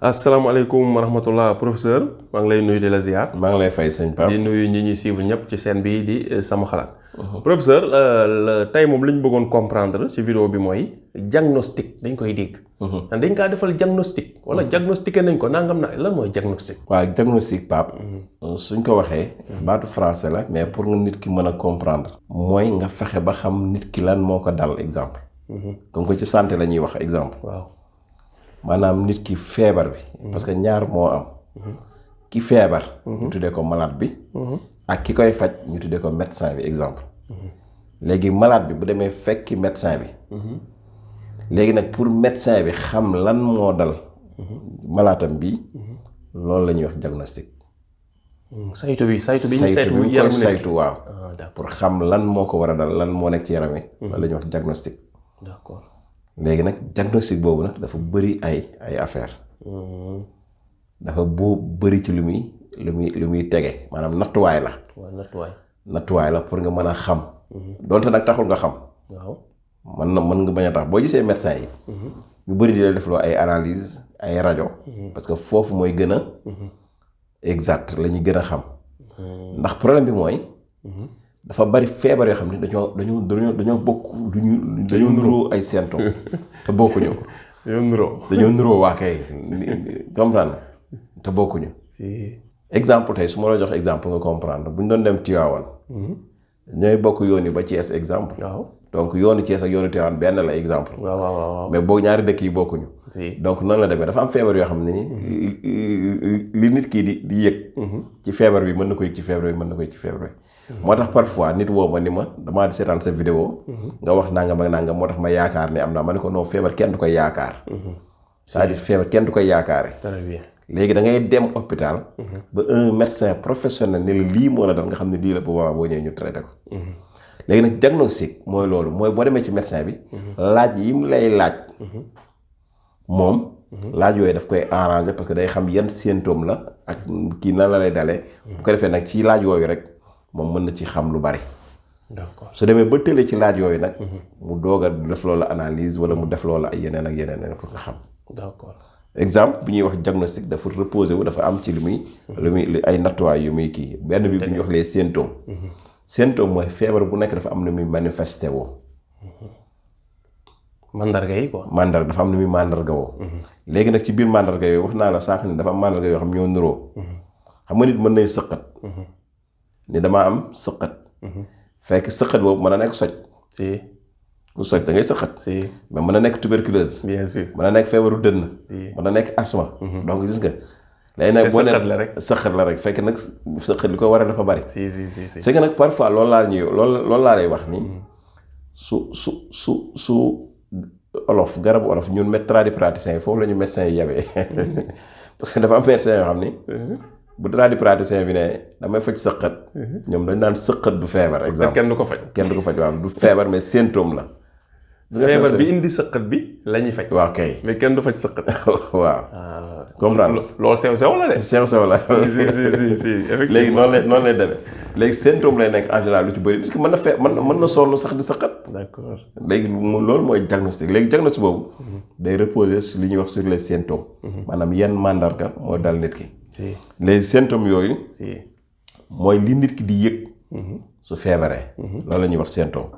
asalaamaaleykum wa rahmatullah professeur maa ngi lay nuyu di la ziar. maa ngi lay fay sëñ Pape. di nuyu ñi ñuy suivre ñëpp ci chaîne bi di sama xalaat. professeur tey moom li ñu bëggoon comprendre ci vidéo bi mooy diagnostic dañ koy dégg. dañ kaa defal diagnostic. wala diagnostiqué nañ ko nangam na lan mooy diagnostic. waaw diagnostic Pape. suñ ko waxee. baatu français la mais pour nga nit ki mën a comprendre. mooy nga fexe ba xam nit ki lan moo ko dal exemple. comme que ci santé la ñuy wax exemple. waaw. maanaam nit ki feebar bi. parce que ñaar moo am. ki feebar. ñu tuddee ko malade bi. ak ki koy faj ñu tuddee ko médecin bi exemple. léegi malade bi bu demee fekki médecin bi. léegi nag pour médecin bi xam lan moo dal. malaatam bi loolu la ñuy wax diagnostic. saytu bi koy saytu waaw. pour xam lan moo ko war a dal lan moo nekk ci yaram wi. loolu la ñuy wax diagnostic. d'accord. léegi nag diagnostic boobu nag dafa bëri ay affaire dafa bëri ci lu muy tege maanaam nattuwaay la. waaw nattuwaay la pour nga mën a xam. donte nag taxul nga xam. waaw mën nga bañ a tax boo gisee médecin yi. ñu bëri di la defloo ay analyse ay rajo. parce que foofu mooy gën a exact la ñuy gën a xam. ndax problème bi mooy. dafa bari feebar yoo xam ne dañoo bokk dañoo nuroo ay symptômes te bokkuñu. dañoo nuroo waa kay comprendre te bokkuñu. exemple tey su ma la jox exemple nga comprendre bu ñu doon dem Tivaouane. ñooy bokk yoon yi ba Thiès exemple. waaw donc yoonu Thiès ak yoonu Tivaouane benn la exemple. waaw mais boo ñaari dëkk yi bokkuñu. donc noonu la demee dafa am feebar yoo xam ne ni li nit kii di yëg. ci feebar bi mën na ko yëg ci feebar bi mën na ko yëg ci feebar bi. moo tax parfois nit woo ma ni ma damaa di seetaan sa vidéo. nga wax nangam ak nangam moo tax ma yaakaar ne am naa ma ne ko non feebar kenn du koy yaakaar. c'est-à-dire feebar kenn du koy yaakaare. très bien. léegi da ngay dem hôpital. ba un médecin professionnel ne la lii moo la dal nga xam ne lii la boobaa boo ñëwee ñu traité ko. léegi nag diagnostic mooy loolu mooy boo demee ci médecin bi. laaj yi mu lay laaj. moom. laaj yooyu daf koy arranger parce que day xam yan symptôme la ak kii nan la lay dalee. bu ko defee nag ci laaj yooyu rek moom mën na ci xam lu bari. d'accord su demee ba tële ci laaj yooyu nag. mu doog a def loolu analyse wala mu def loolu ay yeneen ak yeneen pour nga xam. d'accord. exemple bi ñuy wax diagnostic dafa reposé wu dafa am ci lu muy ay nattuwaay yu muy kii benn bi bu ñuy wax les symptômes. symptôme mooy feebar bu nekk dafa am nu muy manifesté woo. mandarga yi quoi. dafa am nu muy mandarga woo. léegi nag ci biir mandarga yooyu wax naa la sànq ni dafa am mandarga yoo xam ñoo nuroo. xam nga nit mën nay sëqat. ni damaa am sëqat. fekk sëqat boobu mën na nekk soj. si. ku soj da ngay sëqat. si. mais mën na nekk tuberculose. bien sûr. mën na nekk feebaru dënn. mën na nekk asthme. donc gis nga. léegi nag boo nee sëqat la rek fekk nag sëqat li ko war a dafa bari. si. c'est que nag parfois loolu laa lay wax ni su olof garabu olof ñun tradipraticiens yi foofu la ñu médecins yi yabee parce que dafa am médecins yoo xam ni. bu tradipraticien bi ne damay faj sëqat. ñoom dañ naan sëqat du feebar. exemple kenn du ko faj waaw du feebar mais symptôme la. feebar bi indi sëqat bi la ñuy faj. waaw kay mais kenn du faj sëqat. waaw. comprendre loolu sew la de. sew la. si effectivement léegi noonu lay demee léegi symptôme lay nekk en général lu ci bëri nit ki mën na sonn sax di sëqat. d'accord. léegi loolu mooy diagnostic léegi diagnostic boobu. day reposer sur li ñuy wax sur les symptômes. maanaam yan mandarga moo dal nit ki. les symptômes yooyu. mooy li nit ki di yëg. su feebaree. loolu la ñuy wax symptôme.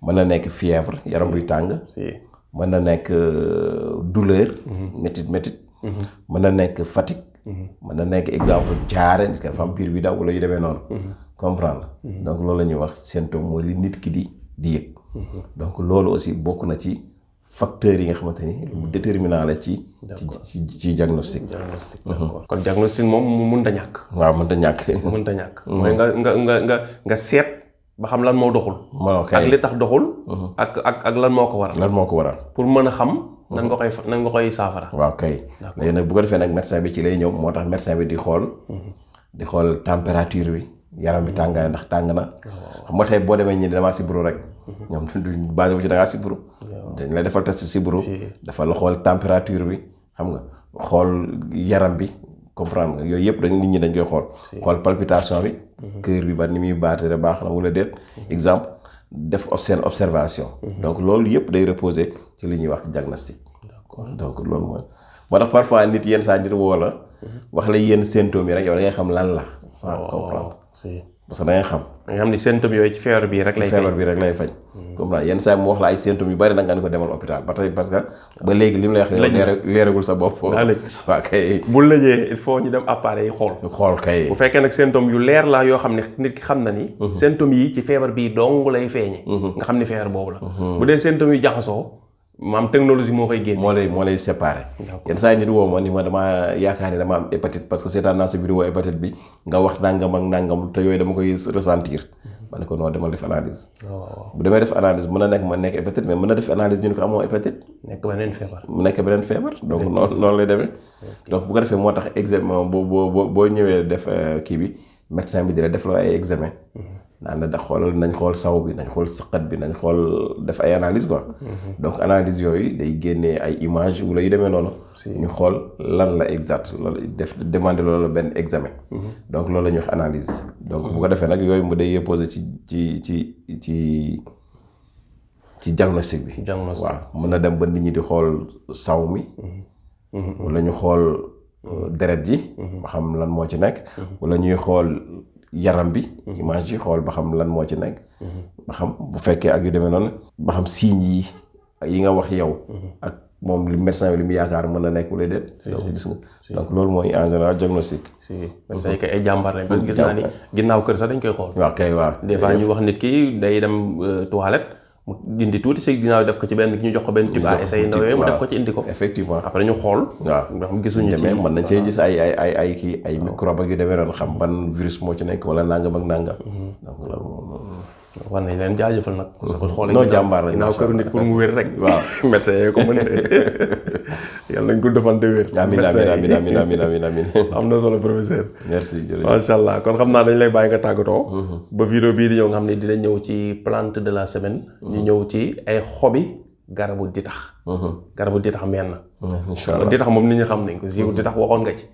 mën na nekk fièvre yaram buy tàng. mën na nekk douleur. métit. mën na nekk fatigue. mën na nekk exemple jaare nit ki dafa am biir bi daw wala yu demee noonu. comprendre donc loolu la ñuy wax symptôme mooy li nit ki di yëg. donc loolu aussi bokk na ci facteurs yi nga xamante ni lu déterminant la ci diagnostic. d'accord kon diagnostic moom mu mënta ñàkk. waaw mënta ñàkk. mooy nga seet ba xam lan moo doxul. ak li tax doxul. ak lan moo ko waral. pour mën a xam. nan nga koy saafara. waaw kay. léegi nag bu ko defee nag médecin bi ci lay ñëw moo tax médecin bi di xool température bi yaram bi tàngaay ndax tàng na. xam nga tey boo demee ñi damaa sibbiru rek. ñoom duñ basé wu ci da ngaa sibbiru. dañ lay defal test sibbiru. dafa la xool température bi xam nga xool yaram bi comprendre nga yooyu yëpp nit ñi dañ koy xool palpitation bi. cœur bi ba ni muy battre baax na wala déet. exemple def seen observation. donc loolu yëpp day reposer ci li ñuy wax diagnostic. donc loolu moo tax parfois nit yenn saa nit woo la wax la yenn symptômes yi rek yow da ngay xam lan la sans comprendre parce que da ngay xam ni symptômes yooyu ci feebar bii rek lay faj comprendre yenn saa mu wax la ay symptômes yu bari nag nga ni ko demal hôpital ba tey parce que ba léegi li mu lay wax leeragul sa bopp waaw kay bu lëjee il faut ñu dem appareil yi xool kay bu fekkee nag symptômes yu leer la yoo xam ne nit ki xam na ni symptômes yi ci feebar bii dong lay feeñe nga xam ni feebar boobu la bu dee symptômes yu jaxasoo maam technologie moo koy génne moo lay séparé yenn saa yi nit woo ma ni ma dama yaakaar ni dama am hépatite parce que seetaan naa sa vidéo hépatite bi nga wax nangam ak nangam te yooyu dama koy ressentir ma ne ko non demal def analyse bu demee def analyse mën na nekk ma nekk hépatite mais mën na def analyse ñu ne ko amoo hépatite mu nekk beneen feebar donc noonu lay demee donc bu ko defee moo tax examen boo ñëwee def kii bi médecin bi dina def la ay examen naan la da xoolal nañ xool saw bi nañ xool sëqat bi nañ xool def ay analyse quoi donc analyse yooyu day génnee ay image wala yu demee noonu ñu xool lan la exact loolu def demander loolu benn examen donc loolu la ñuy wax analyse donc bu ko defee nag yooyu mu day posé ci diagnostic bi waaw mën na dem ba nit ñi di xool saw mi wala ñu xool deret ji ba xam lan moo ci nekk wala ñuy xool yaram bi image yi xool ba xam lan moo ci nekk ba xam bu fekkee ak yu demee noonu ba xam signes yi nga wax yow ak moom li médecin bi li mu yaakaar mën na nekk wala déet donc gis nga donc loolu mooy en général diagnostic médecin yi kay ay jàmbar lañ parce que gis naa ni ginnaaw kër sax dañ koy xool waaw kay waaw des fois ñu wax nit ki day dem toilette mu dindi tuuti si ginnaaw def ko ci benn ñu jox ko benn tube à essai ndaw yooyu mu def ko ci indi ko effectivement après ñu xool waaw ndax gisuñu ci mën nañ cee gis ay kii ay microbe ak yu demee noonu xam ban virus moo ci nekk wala nangam ak nangam donc loolu war nañ leen jaajëfal nag parce que xoolee noo jàmbaar lañ ginnaaw këru nit pour mu wér rek waaw médecin yooyu ko mën yàlla nañ ko defante wér amiin am na solo professeur merci jërëjëf macha allah kon xam naa dañ lay bàyyi nga tàggatoo ba vidéo bii di ñëw nga xam ne dina ñëw ci plante de la semaine ñu ñëw ci ay xobi garabu ditax garabu ditax meen na inshallah ditax moom nit ñi xam nañ ko siiw ditax waxoon nga ci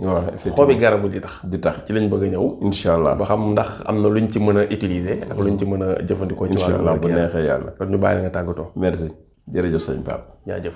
xobi garabu ditax ci lañ bëgg a ñëw inshallah ba xam ndax am na luñ ci mën a utiliser ak luñ ci mën a jëfandikoo ci wàllu inshallah bu neexee yàlla kon ñu bàyyi la nga tàggatoo merci jërëjëf sëñ Pape jaajëf